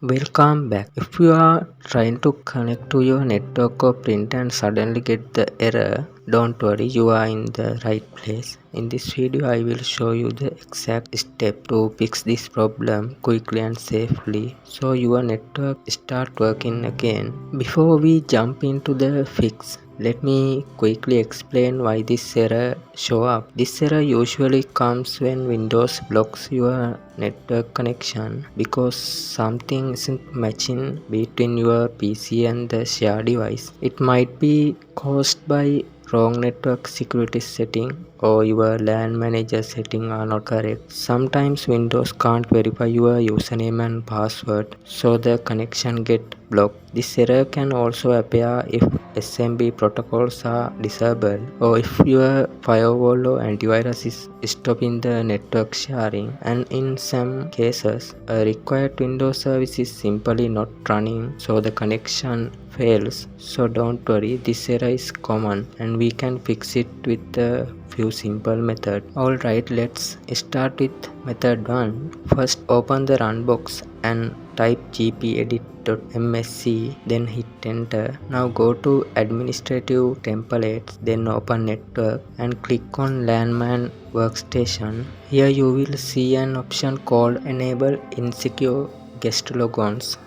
Welcome back. If you are trying to connect to your network or print and suddenly get the error, don't worry, you are in the right place. In this video, I will show you the exact step to fix this problem quickly and safely so your network start working again. Before we jump into the fix, let me quickly explain why this error show up. This error usually comes when Windows blocks your network connection because something isn't matching between your PC and the shared device. It might be caused by wrong network security setting or your LAN manager setting are not correct. Sometimes Windows can't verify your username and password, so the connection get blocked. This error can also appear if SMB protocols are disabled or if your firewall or antivirus is stopping the network sharing, and in some cases a required Windows service is simply not running, so the connection fails. So don't worry, this error is common and we can fix it with a few simple methods. Alright, let's start with method 1. First, open the run box and type gpedit.msc, then hit enter. Now go to administrative templates, then open network and click on LAN workstation. Here you will see an option called enable insecure guest logons.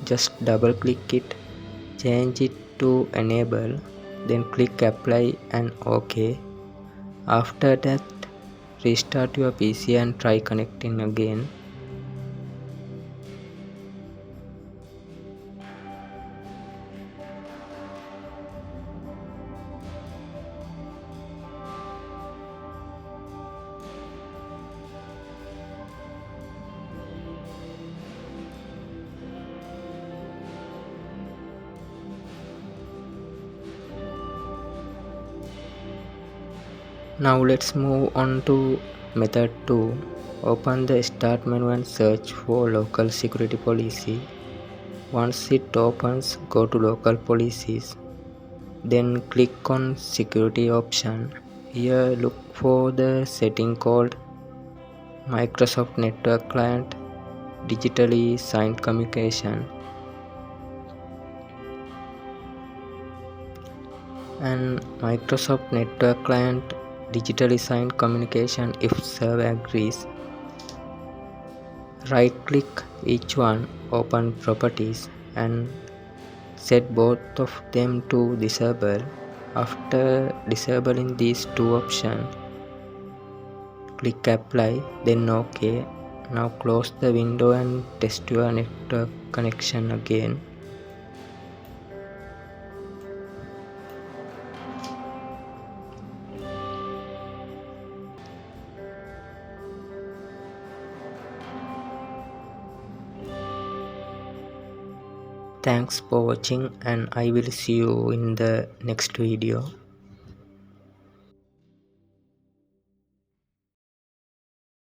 Just double click it, change it to enable, then click apply and OK. After that, restart your PC and try connecting again. Now let's move on to method 2. Open the start menu and search for local security policy. Once it opens, go to local policies. Then click on security option. Here look for the setting called Microsoft Network Client Digitally Signed Communication. And Microsoft Network Client Digitally Signed Communication if server agrees. Right click each one, open properties and set both of them to disable. After disabling these two options, click apply, then OK. Now close the window and test your network connection again. Thanks for watching and I will see you in the next video.